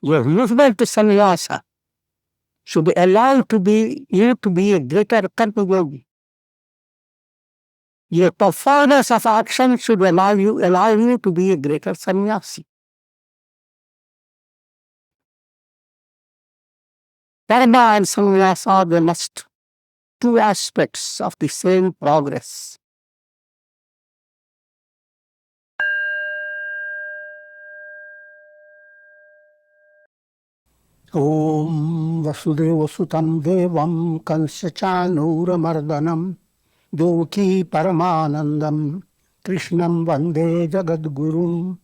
Your movement to sannyasa should allow you to be a greater karma yogi. Your performance of action should allow you to be a greater sannyasi. Dharma and sannyasa are the must two aspects of the same progress. Om Vasudeva Sutam Devam Kansachanuramardanam Devaki Paramanandam Krishnam Vande Jagadgurum.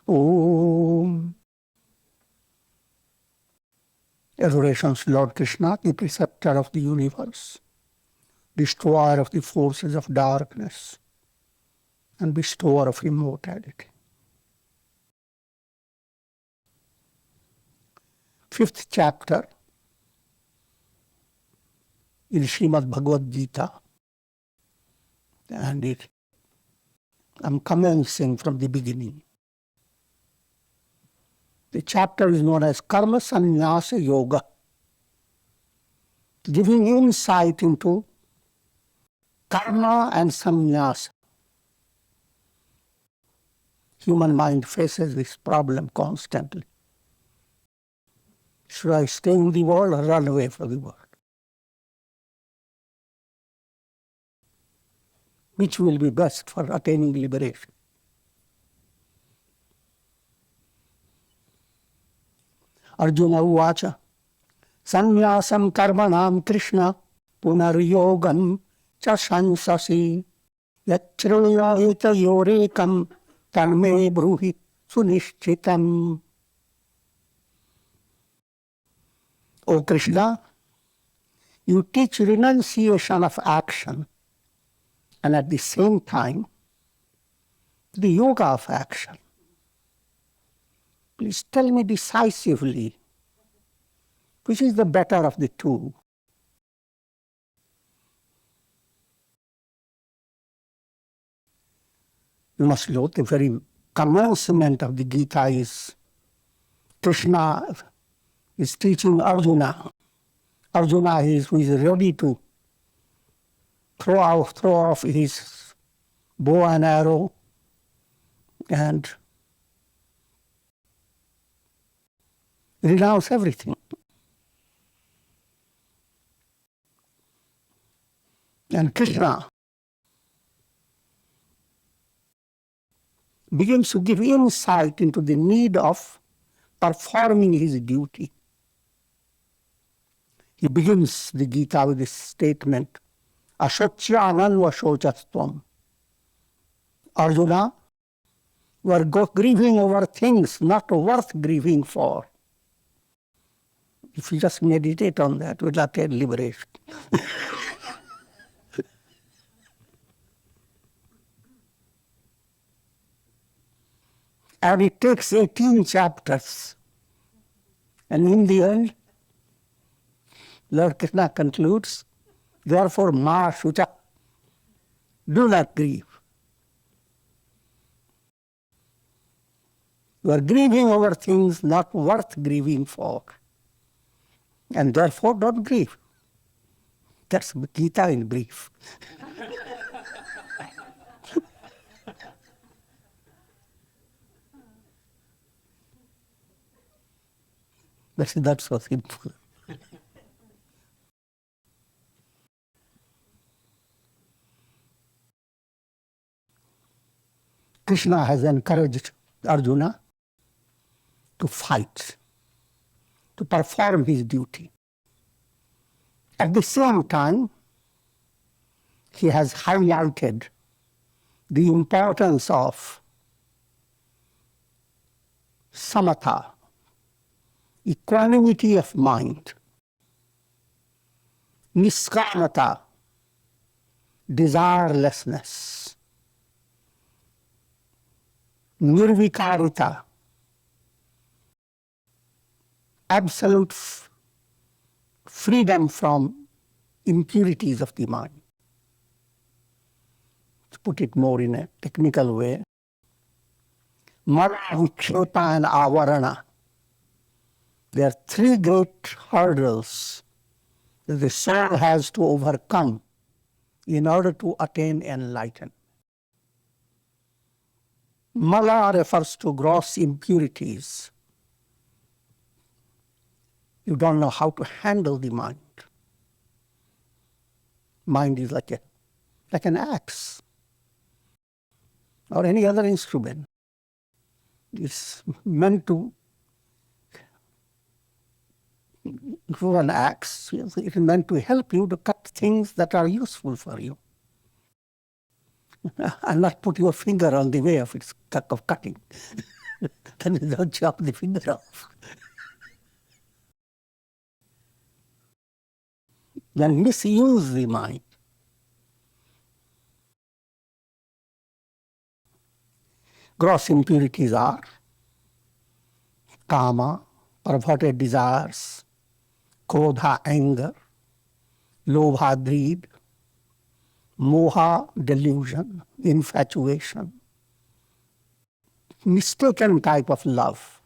Om. Adorations to Lord Krishna, the preceptor of the universe, destroyer of the forces of darkness, and bestower of immortality. Fifth chapter in Srimad Bhagavad Gita, and I'm commencing from the beginning. The chapter is known as Karma Sannyasa Yoga, giving insight into karma and sannyasa. Human mind faces this problem constantly. Should I stay in the world or run away from the world? Which will be best for attaining liberation? Arjuna uvacha sannyasam karmanam Krishna punaryogam cha shansasi yachruyayita yorekam tanme bruhi sunishchitam. O Krishna, you teach renunciation of action and at the same time the yoga of action. Please tell me decisively, which is the better of the two? You must know the very commencement of the Gita is Krishna is teaching Arjuna. Arjuna who is ready to throw off his bow and arrow and renounce everything. And Krishna begins to give insight into the need of performing his duty. He begins the Gita with this statement, Ashotyananva shochastvam. Arjuna, you are grieving over things not worth grieving for. If you just meditate on that, we'll attain liberation. And it takes 18 chapters. And in the end, Lord Krishna concludes, therefore, ma shucha, do not grieve. You are grieving over things not worth grieving for. And therefore, don't grieve. That's Gita in brief. That's so simple. Krishna has encouraged Arjuna to fight, to perform his duty. At the same time, he has highlighted the importance of Samata, equanimity of mind, Nishkamata, desirelessness, nirvikarita, absolute freedom from impurities of the mind. To put it more in a technical way, Vikshepa and Avarana, There are three great hurdles that the soul has to overcome in order to attain enlightenment. Mala refers to gross impurities. You don't know how to handle the mind. Mind is like an axe or any other instrument. It's meant to, through an axe, it is meant to help you to cut things that are useful for you. And not put your finger on the way of its of cutting. Then you don't chop the finger off. Then misuse the mind. Gross impurities are kama, perverted desires, krodha, anger, lobha, greed, moha, delusion, infatuation, mistaken type of love,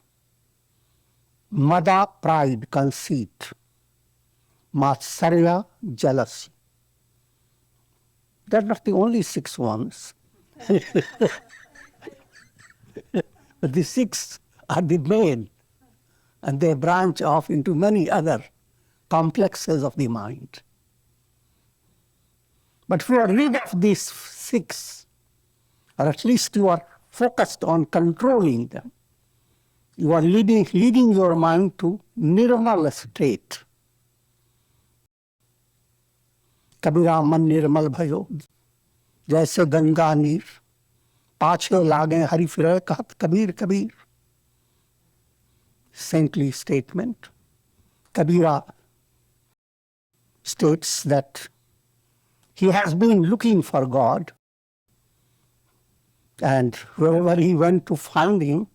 mada, pride, conceit, matsarya, jealousy. They're not the only 6 ones. But the 6 are the main, and they branch off into many other complexes of the mind. But if you are rid of these 6, or at least you are focused on controlling them, you are leading your mind to nirmal state. Kabira man nirmal bhayo, jaise ganga neer, paache lage hari fire kahat kabir kabir. Saintly statement. Kabira states that he has been looking for God, and wherever he went to find him,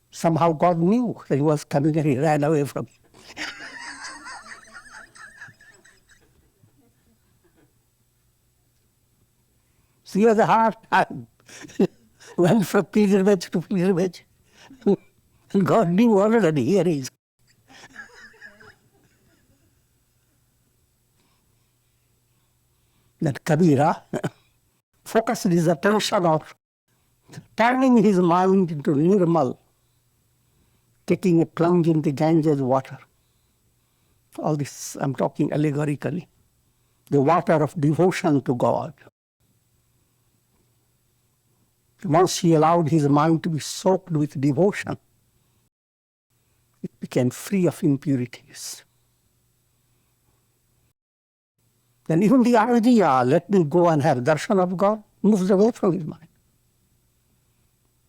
somehow God knew that he was coming and he ran away from him. So he has a hard time. Went from pilgrimage to pilgrimage. And God knew already, here he is. That Kabira focused his attention on turning his mind into nirmal, taking a plunge in the Ganges water. All this I'm talking allegorically. The water of devotion to God. Once he allowed his mind to be soaked with devotion, it became free of impurities. Then even the idea, let me go and have darshan of God, moves away from his mind.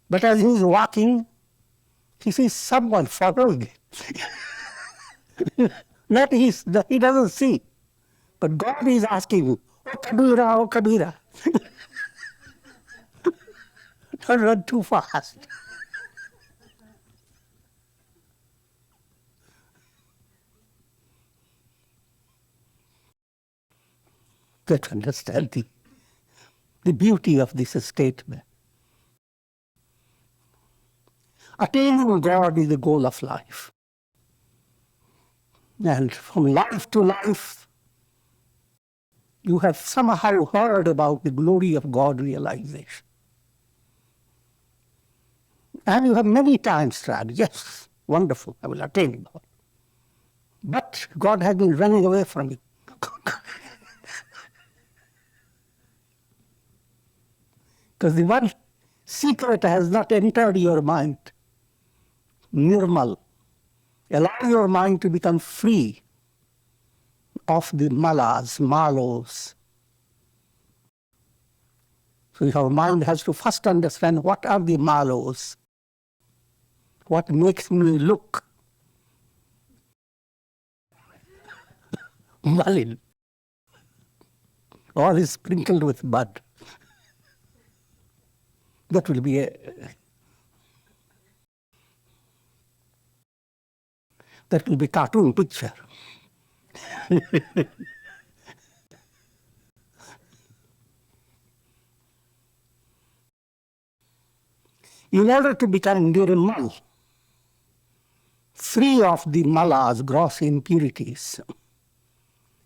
But as he is walking, he sees someone following him. He doesn't see. But God is asking him, oh Kabira, oh Kabira. Don't run too fast. Get to understand the beauty of this statement. Attaining God is the goal of life. And from life to life, you have somehow heard about the glory of God realization. And you have many times tried, yes, wonderful, I will attain God. But God has been running away from you. Because the one secret has not entered your mind. Nirmal. Allow your mind to become free of the malas, malos. So your mind has to first understand what are the malos, what makes me look malin. All is sprinkled with mud. That will be cartoon picture. In order to become nirmal, free of the malas, gross impurities.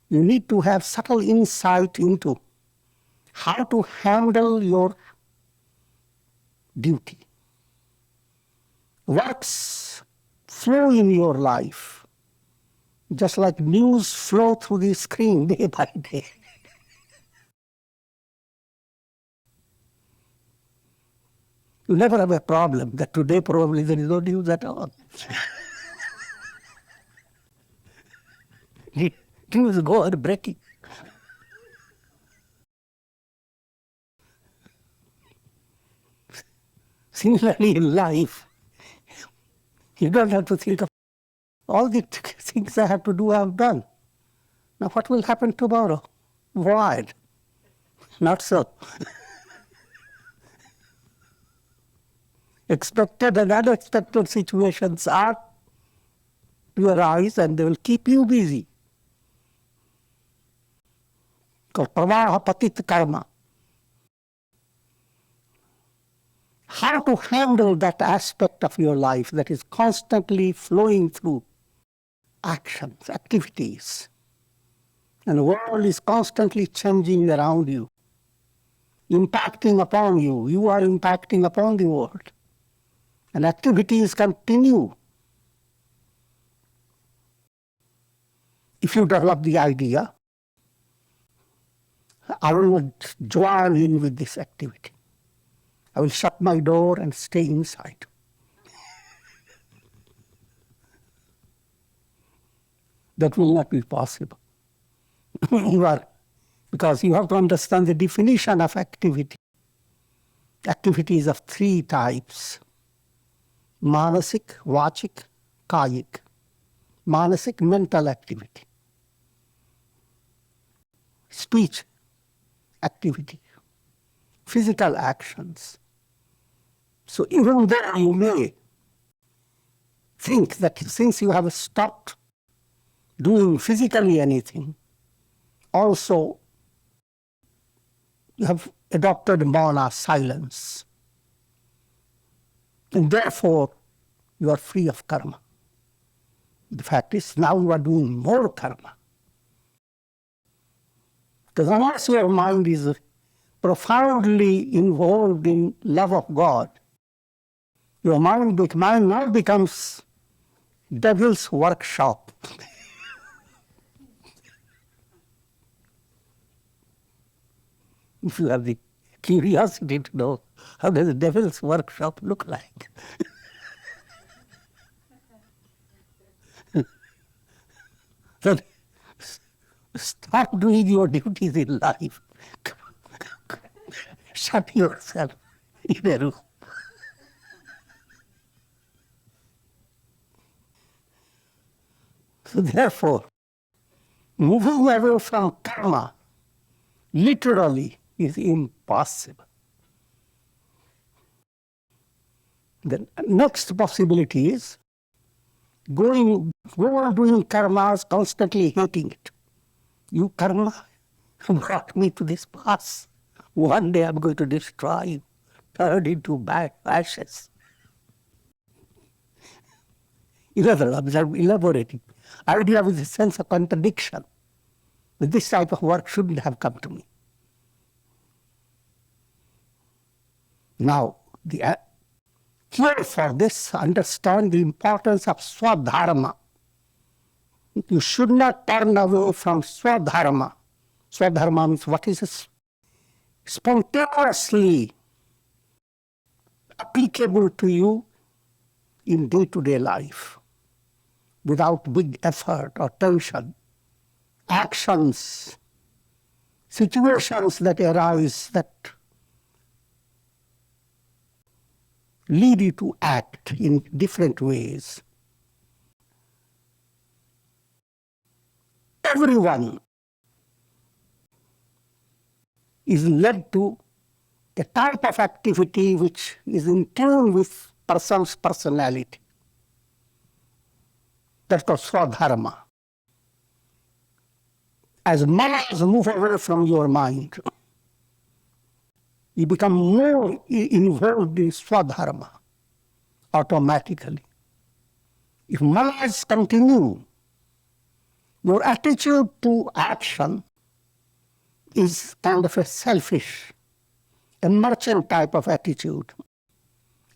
You need to have subtle insight into how to handle your duty. Works flow in your life, just like news flow through the screen day by day. You never have a problem that today probably there is no news at all. News go on breaking. Similarly in life, you don't have to think of all the things I have to do, I have done. Now what will happen tomorrow? Void. Not so. Expected and unexpected situations are to arise and they will keep you busy. Called pravaha patit karma. How to handle that aspect of your life that is constantly flowing through actions, activities. And the world is constantly changing around you, impacting upon you. You are impacting upon the world. And activities continue. If you develop the idea, I will join in with this activity. I will shut my door and stay inside. That will not be possible. Because you have to understand the definition of activity. Activities of three types: manasik, vachik, kayik. Manasik, mental activity. Speech activity. Physical actions. So even though you may think that since you have stopped doing physically anything, also you have adopted mana, silence. And therefore, you are free of karma. The fact is, now you are doing more karma. Because unless your mind is profoundly involved in love of God, your mind now becomes devil's workshop. If you have the curiosity to know how does the devil's workshop look like. So start doing your duties in life. Shut yourself in a room. So therefore, moving away from karma literally is impossible. The next possibility is go on doing karmas, constantly hating it. You karma brought me to this pass. One day I'm going to destroy you, turn into ashes. Elaborating. Idea with a sense of contradiction. But this type of work shouldn't have come to me. Now, the cure for this, understand the importance of Svadharma. You should not turn away from Svadharma. Svadharma means what is spontaneously applicable to you in day-to-day life, without big effort or tension. Actions, situations that arise that lead you to act in different ways. Everyone is led to a type of activity which is in tune with person's personality. That's called Svadharma. As manas move away from your mind, you become more involved in Svadharma automatically. If malas continue, your attitude to action is kind of a selfish, a merchant type of attitude.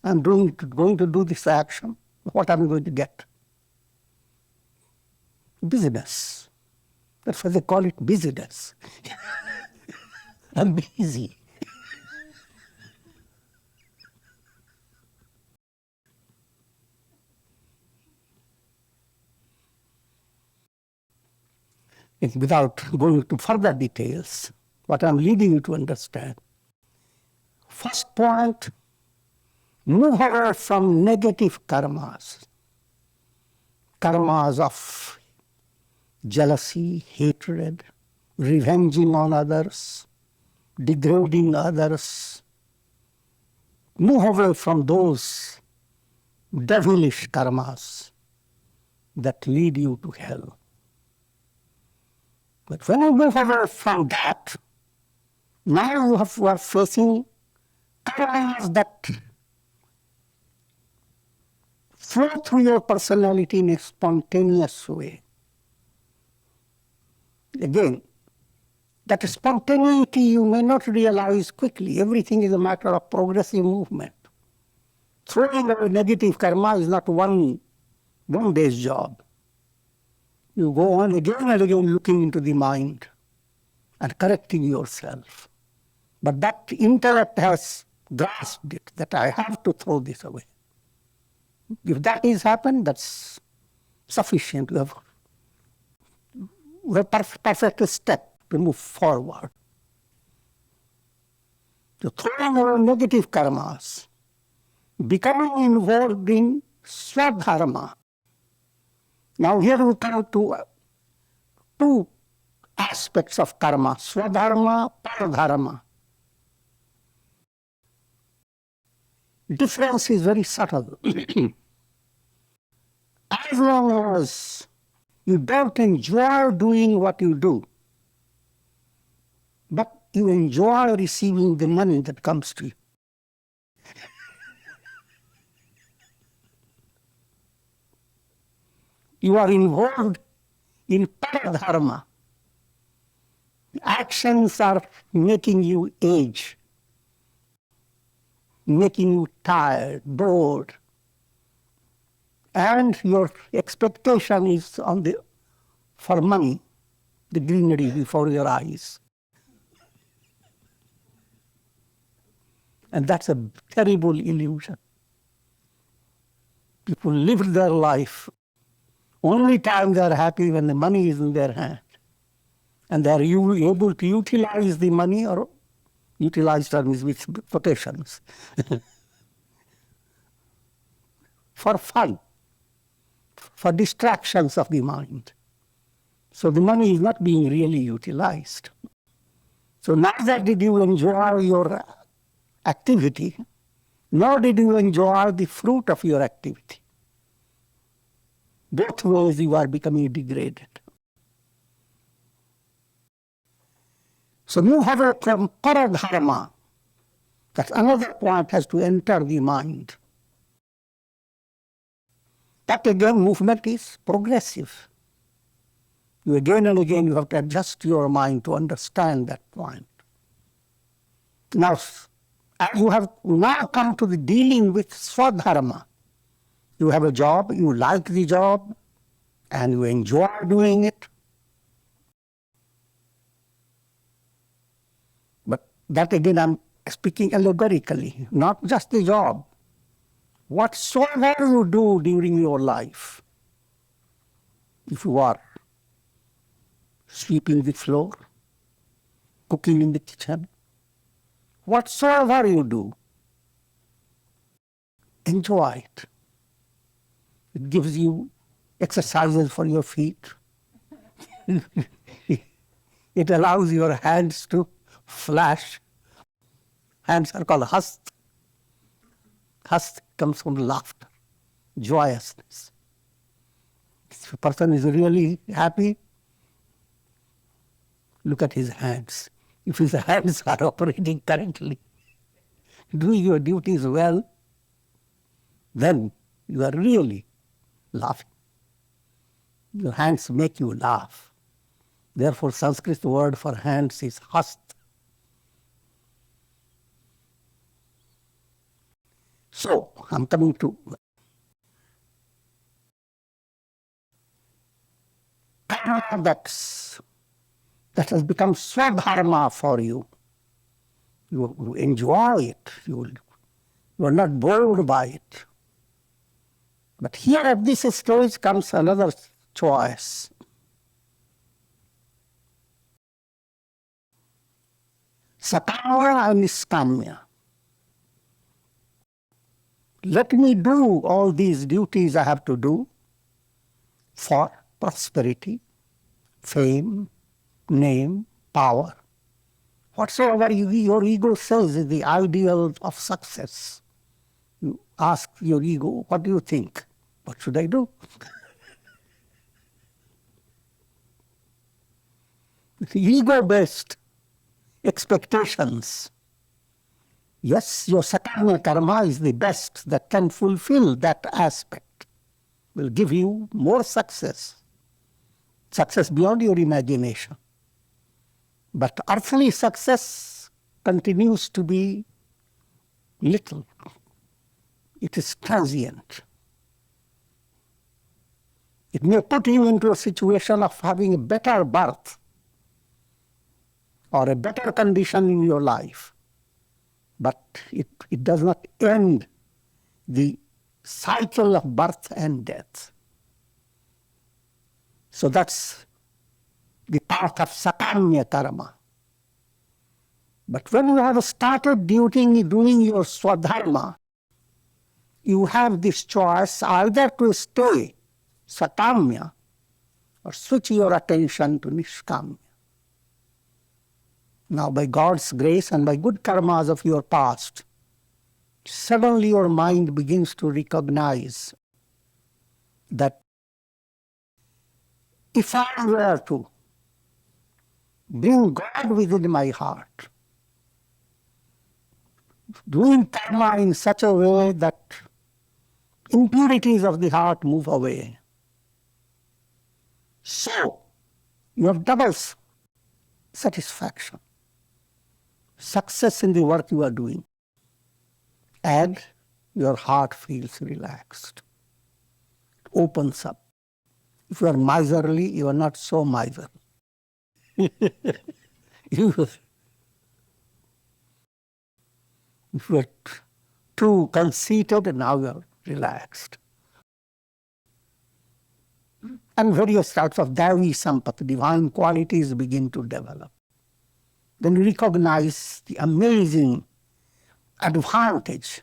I'm going to do this action. What am I going to get? Business. That's why they call it business. I'm busy. Without going into further details, what I'm leading you to understand. First point, move away from negative karmas. Karmas of jealousy, hatred, revenging on others, degrading others. Move away from those devilish karmas that lead you to hell. But when you move away from that, now you are facing karmas that flow through your personality in a spontaneous way. Again, that spontaneity you may not realize quickly. Everything is a matter of progressive movement. Throwing away negative karma is not one day's job. You go on again and again looking into the mind and correcting yourself. But that intellect has grasped it, that I have to throw this away. If that is happened, that's sufficient. You have perfect step to move forward. So throwing away negative karmas, becoming involved in Svadharma. Now here we come to two aspects of karma, Svadharma, Paradharma. Difference is very subtle. As long as you don't enjoy doing what you do, but you enjoy receiving the money that comes to you. You are involved in Paradharma. Actions are making you age, making you tired, bored. And your expectation is for money, the greenery before your eyes. And that's a terrible illusion. People live their life. Only time they are happy when the money is in their hand. And they are able to utilize the money, or utilize terms with quotations, for fun, for distractions of the mind. So the money is not being really utilized. So neither did you enjoy your activity, nor did you enjoy the fruit of your activity. Both ways you are becoming degraded. So you have a paradharma. That another point has to enter the mind. That again, movement is progressive. You again and again you have to adjust your mind to understand that point. Now, you have now come to the dealing with Svadharma. You have a job, you like the job, and you enjoy doing it. But that again, I'm speaking allegorically, not just the job. Whatsoever you do during your life, if you are sweeping the floor, cooking in the kitchen, whatsoever you do, enjoy it. It gives you exercises for your feet. It allows your hands to flash. Hands are called hast. Hast comes from laughter, joyousness. If a person is really happy, look at his hands. If his hands are operating correctly, doing your duties well, then you are really laughing. Your hands make you laugh. Therefore, Sanskrit word for hands is hast. So, I'm coming to that has become Svadharma for you. You enjoy it. You are not bored by it. But here at this stage comes another choice. Sakamya and Nishkamya. Let me do all these duties I have to do for prosperity, fame, name, power. Whatsoever your ego says is the ideal of success. You ask your ego, what do you think? What should I do? Ego-based expectations. Yes, your sakarma karma is the best that can fulfill that aspect, will give you more success, success beyond your imagination. But earthly success continues to be little. It is transient. It may put you into a situation of having a better birth or a better condition in your life. But it does not end the cycle of birth and death. So that's the path of sakamya karma. But when you have started doing your Svadharma, you have this choice either to stay sakamya or switch your attention to nishkamya. Now, by God's grace and by good karmas of your past, suddenly your mind begins to recognize that if I were to bring God within my heart, doing karma in such a way that impurities of the heart move away. So, you have double satisfaction, success in the work you are doing, and your heart feels relaxed, opens up. If you are miserly, you are not so miserly. If you are too conceited, now you are relaxed. And various types of Davi Sampat, divine qualities begin to develop. Then you recognize the amazing advantage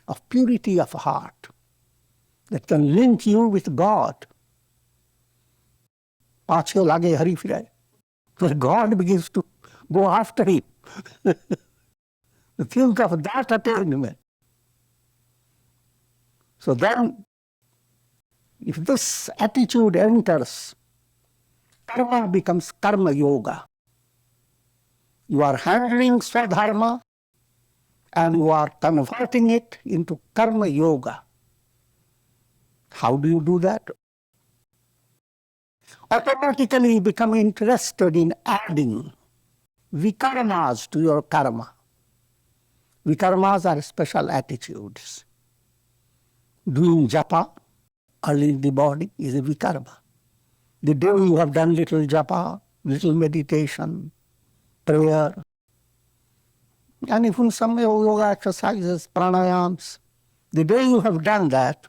of purity of heart that can link you with God. Paache lage hari firai. Where God begins to go after him. Think of that attainment. So then, if this attitude enters, karma becomes karma yoga. You are handling Svadharma and you are converting it into karma yoga. How do you do that? Automatically you become interested in adding vikarmas to your karma. Vikarmas are special attitudes. Doing japa early in the body is a vikarma. The day you have done little japa, little meditation, prayer, and even some yoga exercises, pranayams, the day you have done that,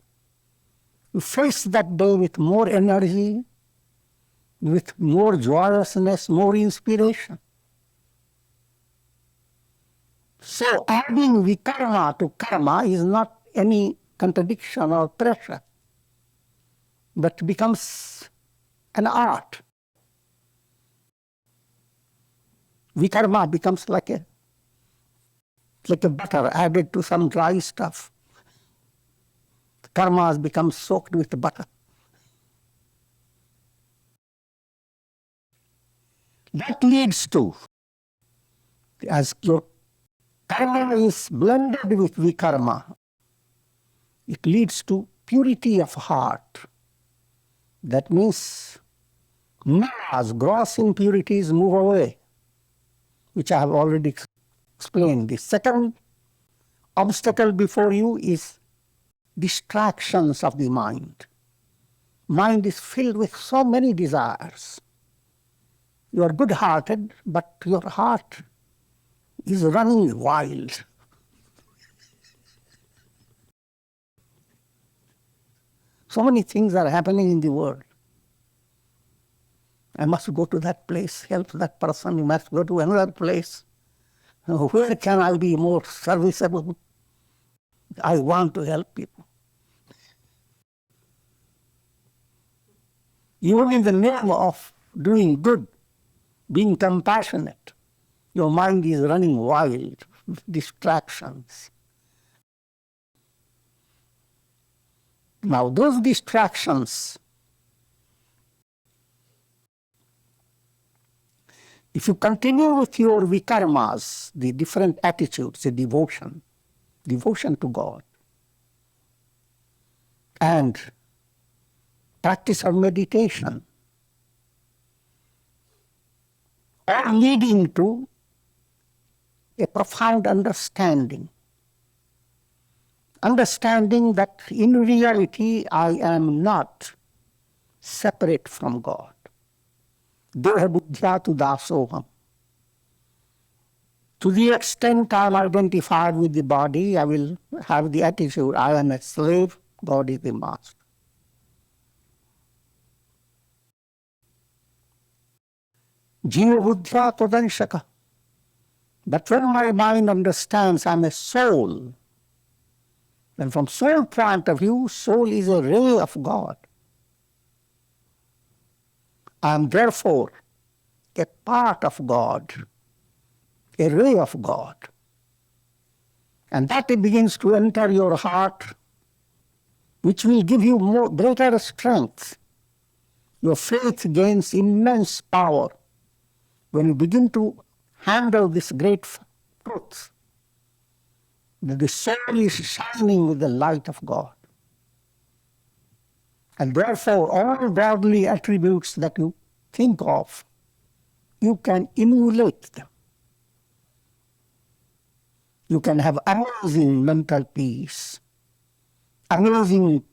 you face that day with more energy, with more joyousness, more inspiration. So adding vikarma to karma is not any contradiction or pressure, but becomes an art. Vikarma becomes like a butter added to some dry stuff. Karma has become soaked with butter. That leads to, as your karma is blended with vikarma, it leads to purity of heart. That means malas, gross impurities move away, which I have already explained. The second obstacle before you is distractions of the mind. Mind is filled with so many desires. You are good-hearted, but your heart is running wild. So many things are happening in the world. I must go to that place, help that person. You must go to another place. Where can I be more serviceable? I want to help people. Even in the name of doing good, being compassionate, your mind is running wild with distractions. Now, those distractions, if you continue with your vikarmas, the different attitudes, the devotion to God, and practice of meditation, all leading to a profound understanding that in reality I am not separate from God. Deha buddhya tu dasoham. To the extent I am identified with the body, I will have the attitude, I am a slave, God is the master. Jiva buddhya tadanshaka. But when my mind understands I am a soul, then from soul point of view, soul is a ray of God. I am therefore a part of God, a ray of God. And that begins to enter your heart, which will give you greater strength. Your faith gains immense power when you begin to handle this great truth, that the soul is shining with the light of God. And therefore, all godly attributes that you think of, you can emulate them. You can have amazing mental peace, amazing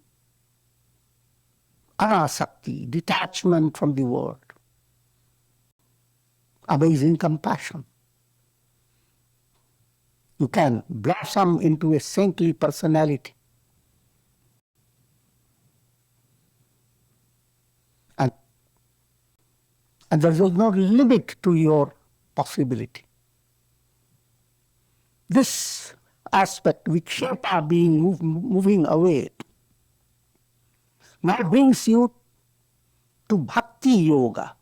anasakti, detachment from the world, amazing compassion. You can blossom into a saintly personality. And there is no limit to your possibility. This aspect, Vikshepa, being moving away, now brings you to Bhakti Yoga.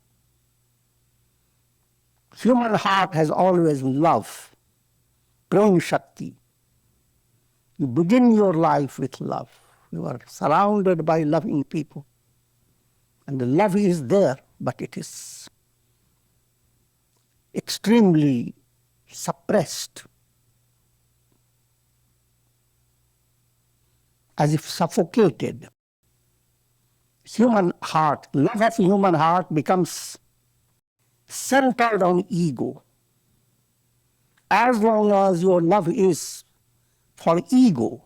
Human heart has always love, Prem Shakti. You begin your life with love. You are surrounded by loving people. And the love is there, but it is extremely suppressed, as if suffocated. Human heart, love of human heart becomes centered on ego. As long as your love is for ego,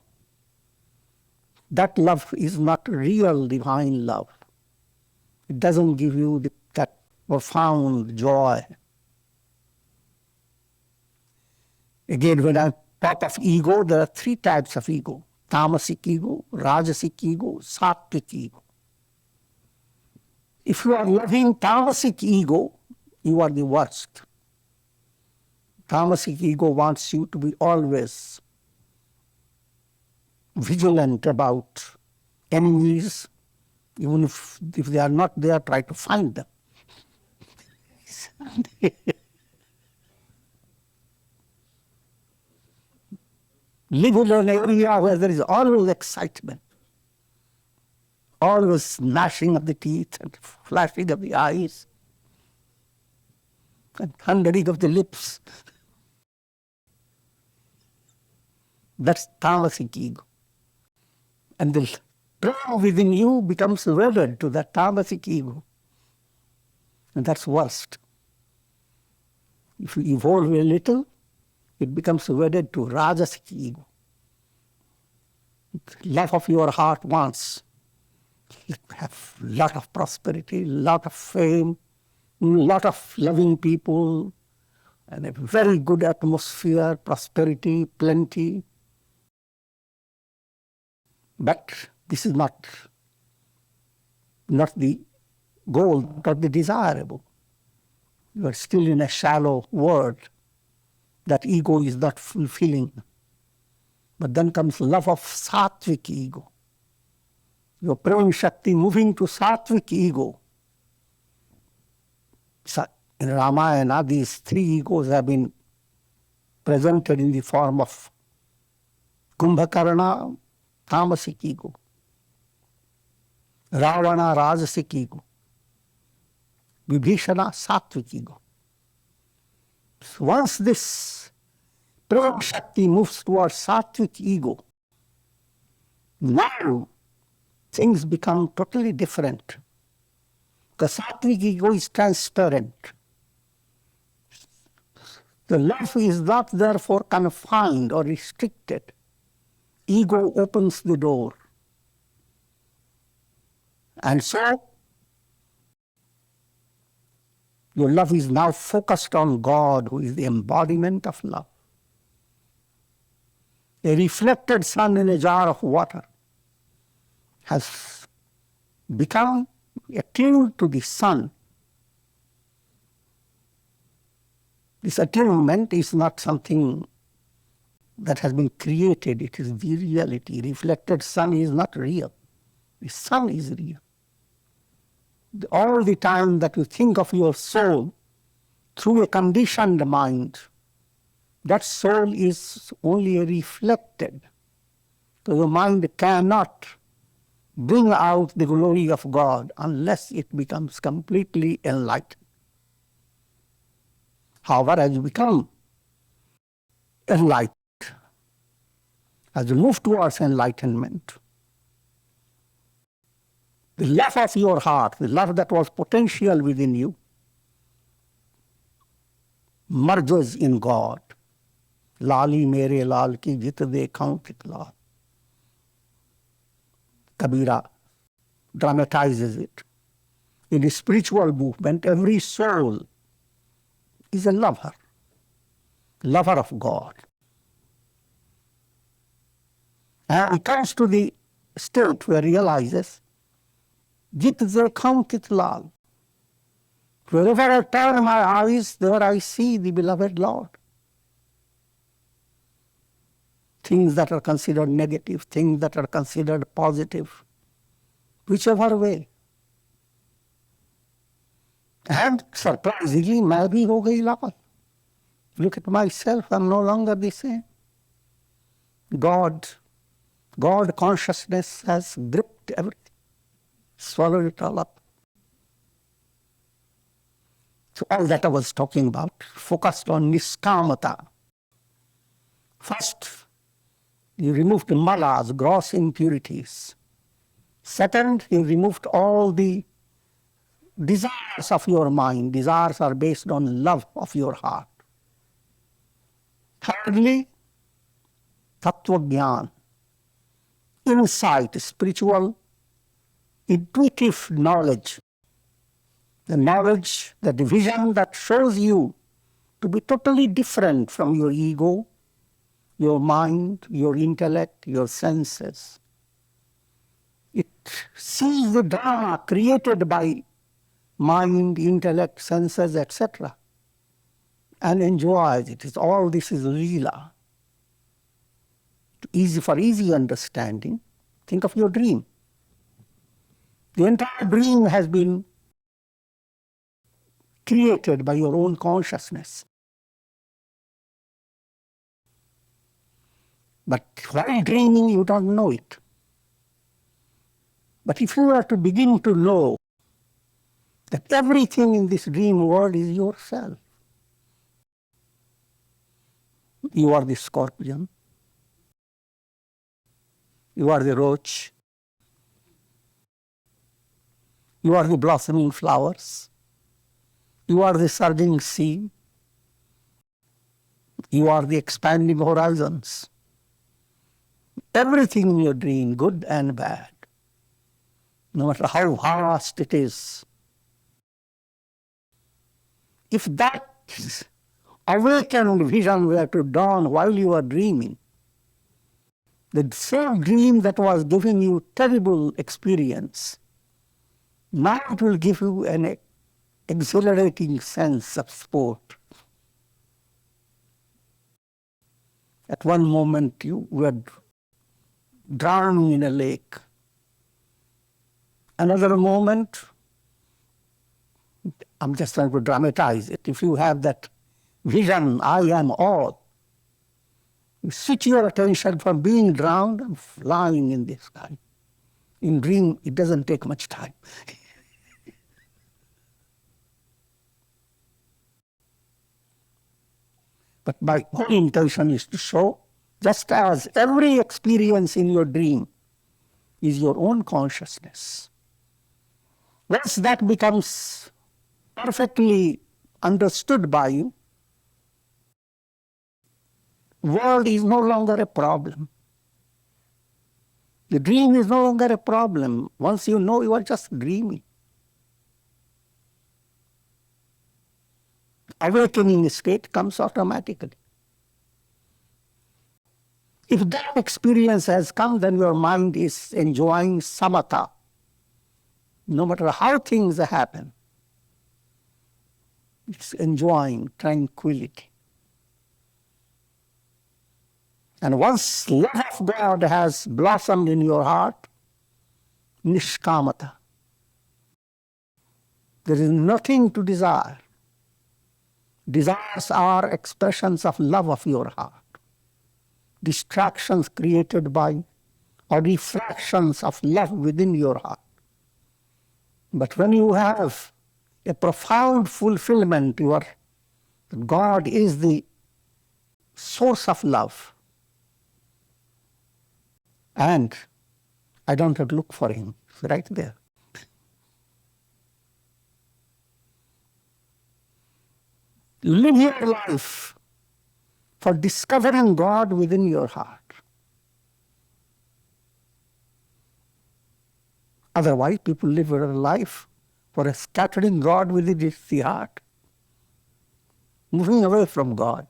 that love is not real divine love. It doesn't give you that profound joy. Again, when I talk of ego, there are three types of ego: tamasic ego, rajasic ego, sattvic ego. If you are loving tamasic ego, you are the worst. Tamasic ego wants you to be always vigilant about enemies. Even if they are not there, try to find them. Live in an area where there is always excitement, always gnashing of the teeth and flashing of the eyes and thundering of the lips. That's tamasic ego. And the prana within you becomes wedded to that tamasic ego. And that's worst. If you evolve a little, it becomes wedded to rajasic ego. Love of your heart wants to have lot of prosperity, lot of fame, lot of loving people, and a very good atmosphere, prosperity, plenty. But this is not the goal, not the desirable. You are still in a shallow world that ego is not fulfilling. But then comes love of sattvic ego. Your Prem Shakti moving to sattvic ego. In Ramayana, these three egos have been presented in the form of Kumbhakarna, tamasic ego, Ravana, rajasic ego, Vibhishana, sattvic ego. So once this Prem Shakti moves towards sattvic ego, now things become totally different. The sattvic ego is transparent. The love is not therefore confined or restricted. Ego opens the door. And so, your love is now focused on God, who is the embodiment of love. A reflected sun in a jar of water has become attuned to the sun. This attunement is not something that has been created, it is the reality. Reflected sun is not real. The sun is real. All the time that you think of your soul through a conditioned mind, that soul is only reflected. So the mind cannot bring out the glory of God unless it becomes completely enlightened. However, as you become enlightened, as you move towards enlightenment, the love of your heart, the love that was potential within you, merges in God. Lali mere lal ki jit dekhun tit lal. Kabira dramatizes it. In the spiritual movement, every soul is a lover of God. And it comes to the state where he realizes, Jit dekhun tit lal. Wherever I turn my eyes, there I see the beloved Lord. Things that are considered negative, things that are considered positive, whichever way. And surprisingly, मैं भी हो गई लाल. Look at myself, I'm no longer the same. God consciousness has gripped everything, swallowed it all up. So all that I was talking about, focused on Nishkamata. First, you removed malas, gross impurities. Second, you removed all the desires of your mind. Desires are based on love of your heart. Thirdly, tattva jnana, insight, spiritual, intuitive knowledge. The knowledge, the vision that shows you to be totally different from your ego, your mind, your intellect, your senses. It sees the drama created by mind, intellect, senses, etc. and enjoys it. All this is lila. For easy understanding, think of your dream. The entire dream has been created by your own consciousness. But while dreaming, you don't know it. But if you are to begin to know that everything in this dream world is yourself, you are the scorpion, you are the roach, You are the blossoming flowers. You are the surging sea. You are the expanding horizons. Everything in your dream, good and bad, no matter how vast it is. If that awakened vision were to dawn while you are dreaming, the same dream that was giving you terrible experience, now it will give you an exhilarating sense of sport. At one moment you were drowning in a lake. Another moment, I'm just trying to dramatize it. If you have that vision, I am all, you switch your attention from being drowned and flying in the sky. In dream, it doesn't take much time. But my whole intention is to show, just as every experience in your dream is your own consciousness, once that becomes perfectly understood by you, world is no longer a problem. The dream is no longer a problem. Once you know, you are just dreaming. Awakening state comes automatically. If that experience has come, then your mind is enjoying Samata. No matter how things happen, it's enjoying tranquility. And once love of God has blossomed in your heart, Nishkamata, there is nothing to desire. Desires are expressions of love of your heart, distractions created by or reflections of love within your heart. But when you have a profound fulfillment, God is the source of love, and I don't have to look for Him. It's right there. Live your life for discovering God within your heart. Otherwise, people live their life for scattering God within the heart, moving away from God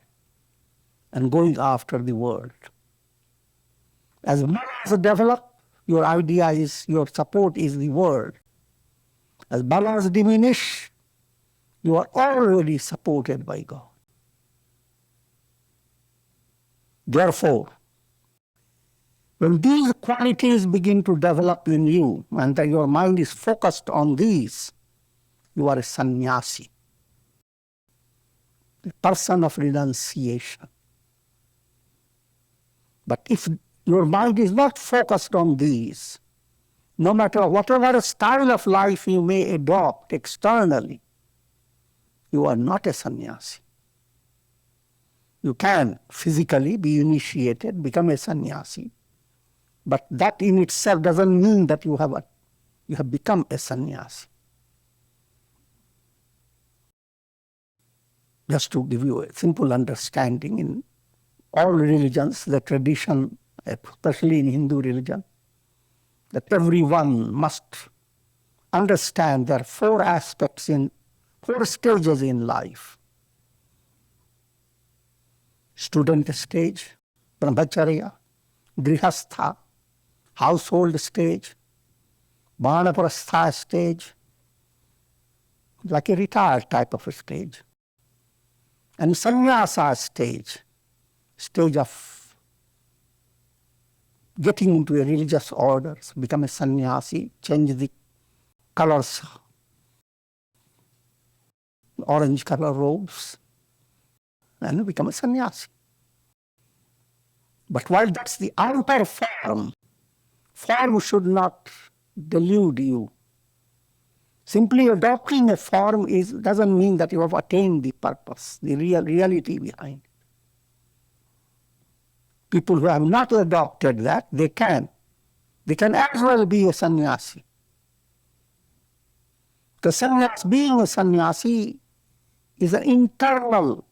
and going after the world. As balas develop, your idea is, your support is the world. As balas diminish, you are already supported by God. Therefore, when these qualities begin to develop in you and that your mind is focused on these, you are a sannyasi, a person of renunciation. But if your mind is not focused on these, no matter whatever style of life you may adopt externally, you are not a sannyasi. You can physically be initiated, become a sannyasi, but that in itself doesn't mean that you have become a sannyasi. Just to give you a simple understanding, in all religions, the tradition, especially in Hindu religion, that everyone must understand there are four stages in life. Student stage, brahmacharya, grihastha, household stage, vanaprastha stage, like a retired type of a stage, and sannyasa stage of getting into a religious order, become a sannyasi, change the colors, orange color robes, and become a sannyasi. But while that's the outer form should not delude you. Simply adopting a form doesn't mean that you have attained the purpose, the reality behind it. People who have not adopted that, they can as well be a sannyasi. The sannyas, being a sannyasi, is an internal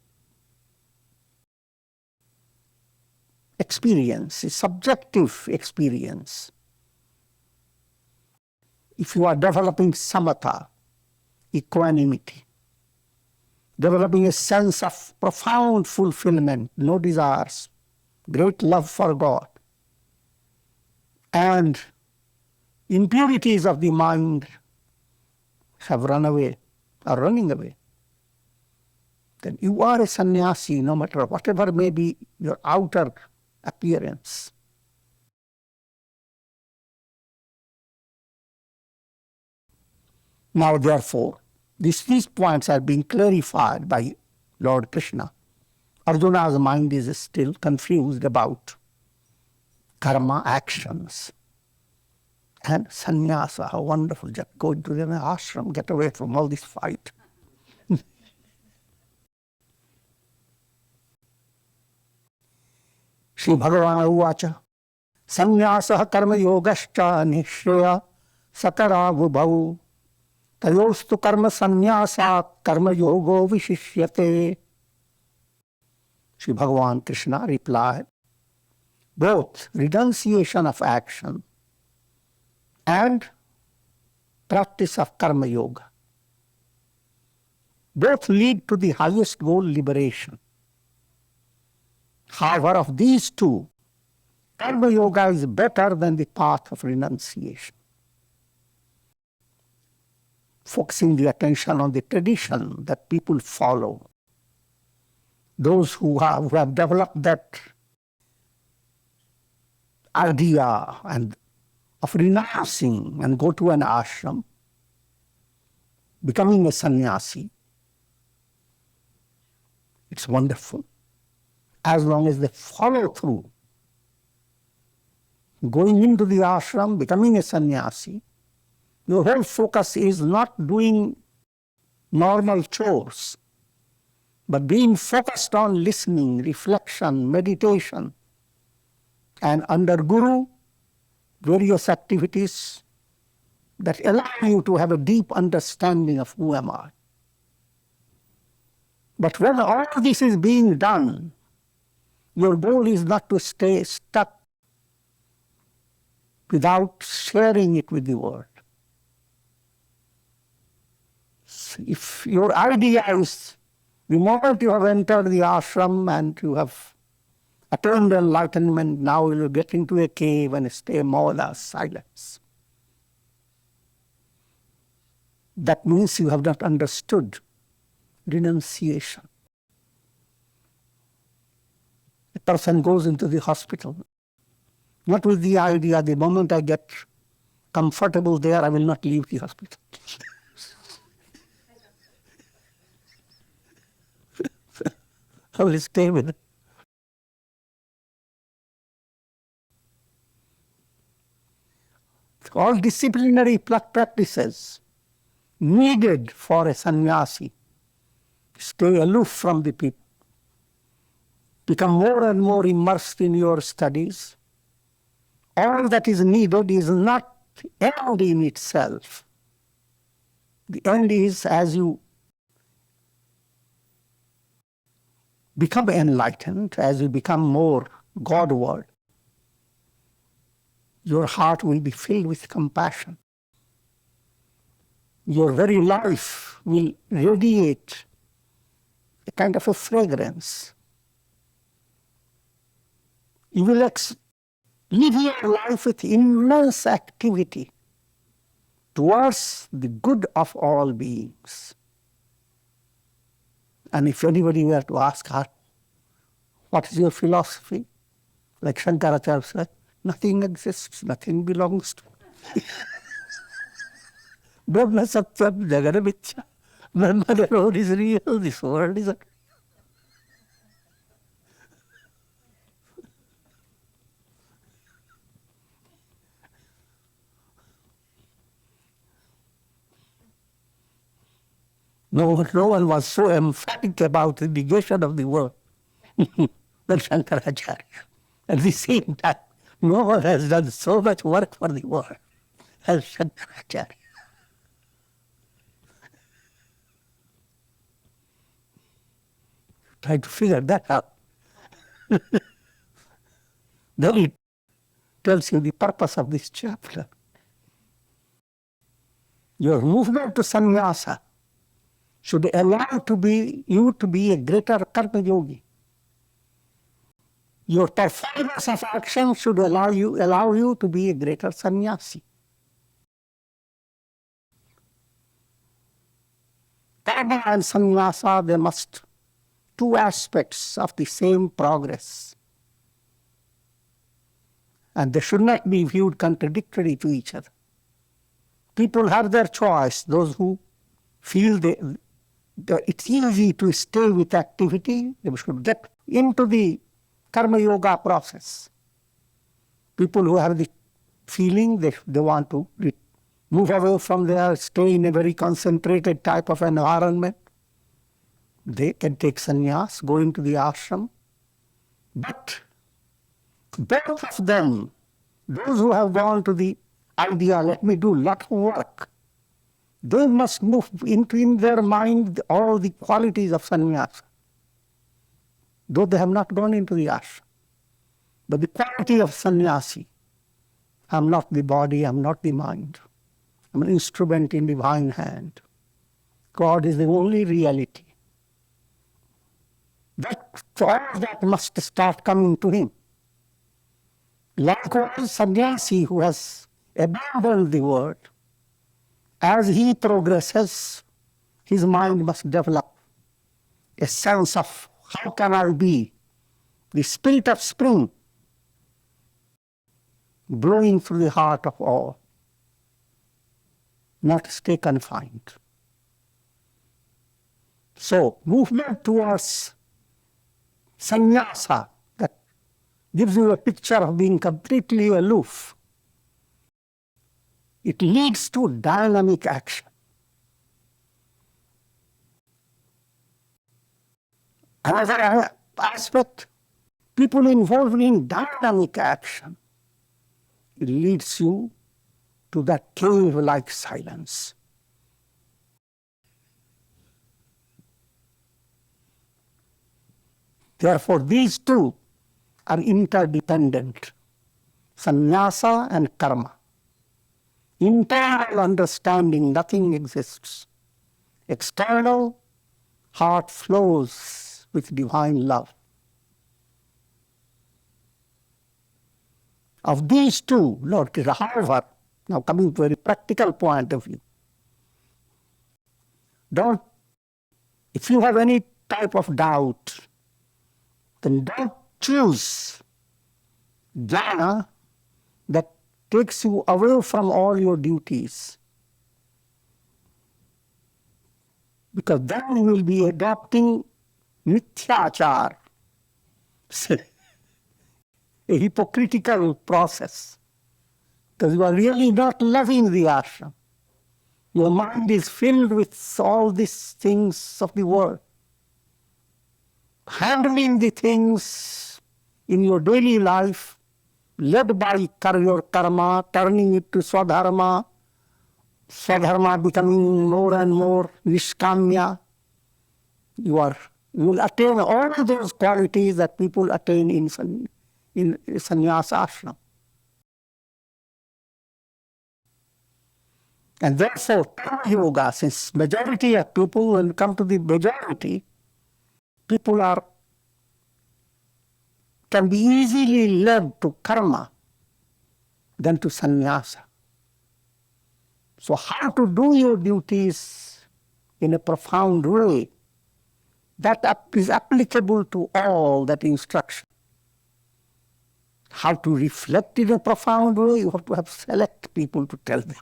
experience, a subjective experience. If you are developing Samata, equanimity, developing a sense of profound fulfillment, no desires, great love for God, and impurities of the mind have run away, are running away, then you are a sannyasi, no matter whatever may be your outer appearance. Now, therefore, these points are being clarified by Lord Krishna. Arjuna's mind is still confused about karma, actions, and sannyasa. How wonderful! Just go into the ashram, get away from all this fight. Shri Bhagavan Uvacha Sannyasa karma yogascha nishya sakara vubhau tayostu karma sannyasa karma yogo vishishyate. Shri Bhagavan Krishna replied, both renunciation of action and practice of karma yoga, both lead to the highest goal, liberation. However, of these two, karma yoga is better than the path of renunciation. Focusing the attention on the tradition that people follow, those who have developed that idea and of renouncing and go to an ashram, becoming a sannyasi, it's wonderful. As long as they follow through, going into the ashram, becoming a sannyasi, your whole focus is not doing normal chores, but being focused on listening, reflection, meditation, and under Guru, various activities that allow you to have a deep understanding of who am I. But when all this is being done, your goal is not to stay stuck without sharing it with the world. If your idea is the moment you have entered the ashram and you have attained enlightenment, now you will get into a cave and stay more than silence. That means you have not understood renunciation. A person goes into the hospital, not with the idea, the moment I get comfortable there, I will not leave the hospital. I will stay with it. All disciplinary practices needed for a sannyasi, stay aloof from the people, become more and more immersed in your studies. All that is needed is not the end in itself. The end is as you become enlightened, as you become more Godward, your heart will be filled with compassion. Your very life will radiate a kind of a fragrance. You will live your life with immense activity towards the good of all beings. And if anybody were to ask her, what is your philosophy? Like Shankaracharya said, nothing exists, nothing belongs to me. Brahma Sattvam Jagana Mithya. Brahma alone is real, this world is a... No one was so emphatic about the negation of the world than Shankaracharya. At the same time, no one has done so much work for the world as Shankaracharya. Try to figure that out. Then it tells you the purpose of this chapter. Your movement to sannyasa should allow you to be a greater karma yogi. Your performance of action should allow you to be a greater sannyasi. Karma and sannyasa, they must two aspects of the same progress. And they should not be viewed contradictory to each other. People have their choice. Those who feel it's easy to stay with activity, they should get into the karma yoga process. People who have the feeling they want to move away from there, stay in a very concentrated type of environment, they can take sannyas, go into the ashram. But both of them, those who have gone to the idea, let me do lot of work, they must move into in their mind all the qualities of sannyasa, though they have not gone into the ashram. But the quality of sannyasi, I'm not the body, I'm not the mind. I'm an instrument in divine hand. God is the only reality. All that must start coming to him. Likewise, sannyasi who has abandoned the world, as he progresses, his mind must develop a sense of how can I be the spirit of spring blowing through the heart of all, not stay confined. So, movement towards sannyasa, that gives you a picture of being completely aloof. It leads to dynamic action. Another aspect, people involved in dynamic action, it leads you to that cave-like silence. Therefore, these two are interdependent, sannyasa and karma. Internal understanding, nothing exists. External, heart flows with divine love. Of these two, Lord Krishna, however, now coming to a very practical point of view, if you have any type of doubt, then don't choose jnana that takes you away from all your duties. Because then you will be adopting mithyachar, a hypocritical process. Because you are really not loving the ashram. Your mind is filled with all these things of the world. Handling the things in your daily life, led by your karma, turning it to Svadharma, Svadharma becoming more and more Nishkamya. You will attain all those qualities that people attain in sannyasa ashram. And therefore, karma yoga, since majority of people, when you come to the majority, people can be easily led to karma than to sannyasa. So how to do your duties in a profound way, that is applicable to all that instruction. How to reflect in a profound way, you have to have select people to tell them.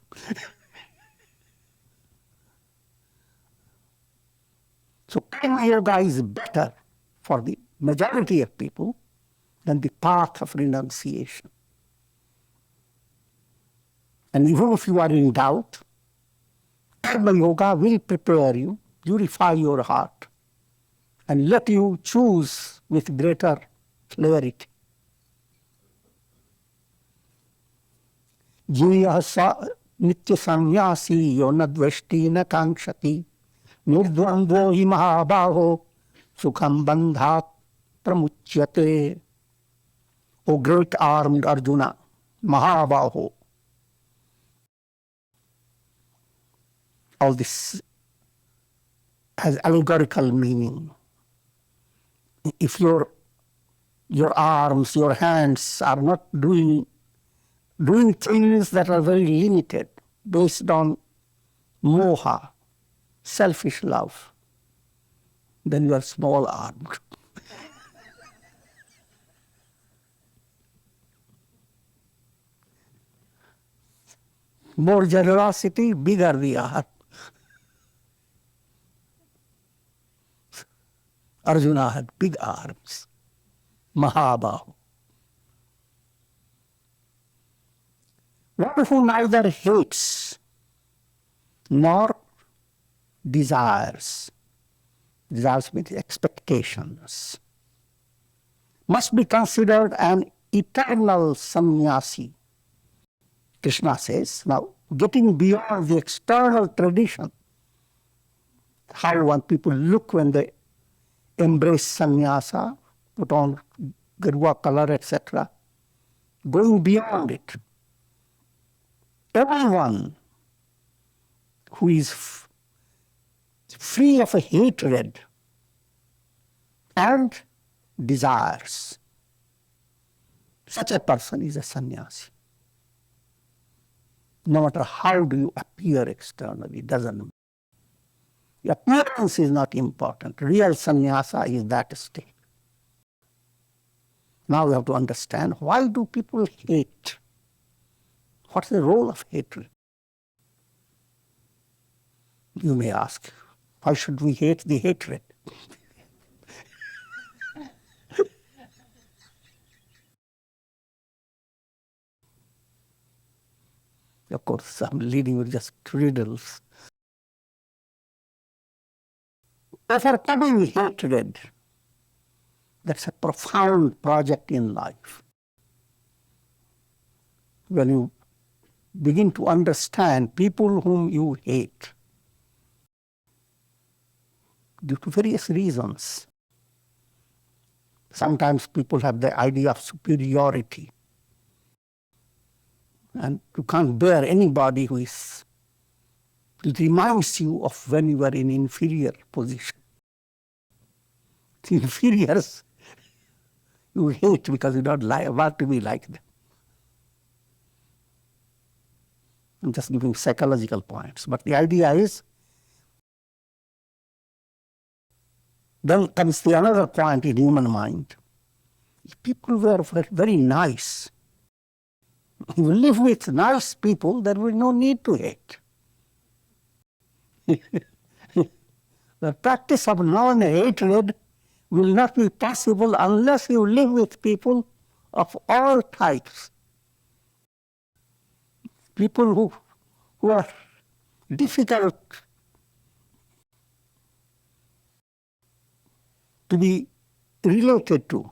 So karma yoga is better for the majority of people than the path of renunciation. And even if you are in doubt, karma yoga will prepare you, purify your heart, and let you choose with greater clarity. Jiya nitya sannyasi yo nadvashti na kankshati nirdvandvo hi mahabhaho sukham bandhat pramuchyate. O great armed Arjuna, Mahabaho. All this has allegorical meaning. If your arms, your hands are not doing things that are very limited, based on moha, selfish love, then you are small-armed. More generosity, bigger the arm. Arjuna had big arms, Mahabahu. One who neither hates nor desires means expectations, must be considered an eternal sannyasi. Krishna says, now getting beyond the external tradition, how one people look when they embrace sannyasa, put on garwa color, etc., going beyond it. Everyone who is free of a hatred and desires, such a person is a sannyasi. No matter how do you appear externally, it doesn't matter. The appearance is not important. Real sannyasa is that state. Now we have to understand, why do people hate? What's the role of hatred? You may ask, why should we hate the hatred? Of course, I'm leading with just riddles. Overcoming hatred, that's a profound project in life. When you begin to understand people whom you hate, due to various reasons. Sometimes people have the idea of superiority. And you can't bear anybody who reminds you of when you were in inferior position. The inferiors you hate because you don't want to be like them. I'm just giving psychological points. But the idea is, then comes the another point in human mind. If people were very nice, if you live with nice people, there will be no need to hate. The practice of non-hatred will not be possible unless you live with people of all types. People who are difficult to be related to.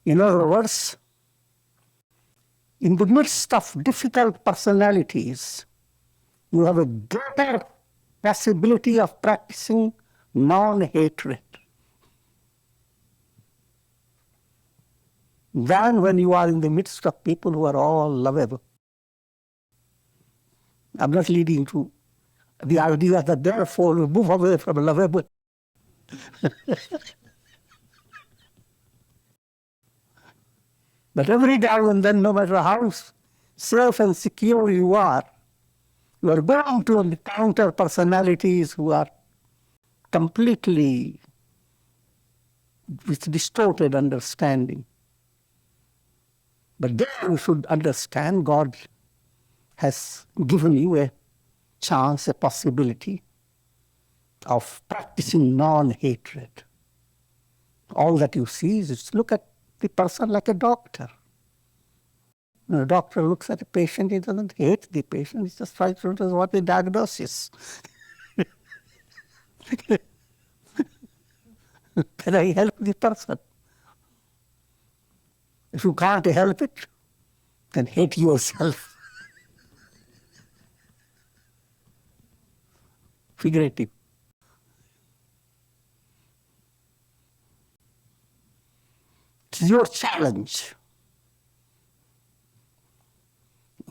In other words, in the midst of difficult personalities, you have a greater possibility of practicing non-hatred than when you are in the midst of people who are all lovable. I'm not leading to the idea that therefore we move away from lovable. But every now and then, no matter how safe and secure you are bound to encounter personalities who are completely with distorted understanding. But then you should understand God has given you a chance, a possibility of practicing non-hatred. All that you see is look at the person like a doctor. When a doctor looks at a patient, he doesn't hate the patient, he just tries to know what the diagnosis. Can I help the person? If you can't help it, then hate yourself. Figurative. your challenge.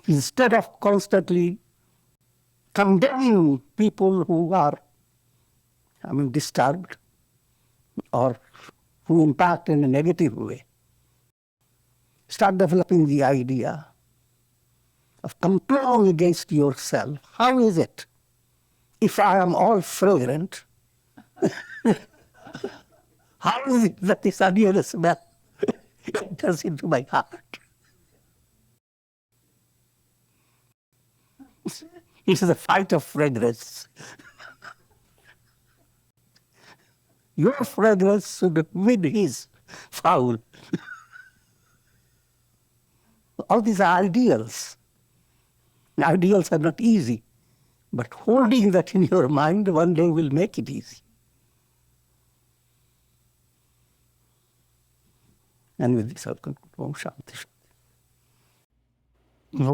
Instead of constantly condemning people who are, disturbed or who impact in a negative way, start developing the idea of comparing against yourself. How is it if I am all fragrant? How is it that this onion smell enters into my heart? It is a fight of fragrance. Your fragrance should win his foul. All these are ideals. Ideals are not easy, but holding that in your mind one day will make it easy. And with this I'll conclude. Om Shanti. Om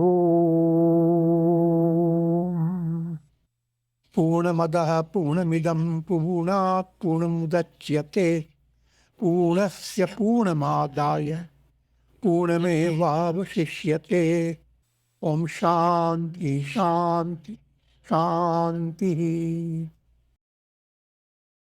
Purnamadaha Purnamidam Purnat Purnamudachyate Purnasya Purnamadaya Purnamevavashishyate. Om Shanti Shanti Shanti.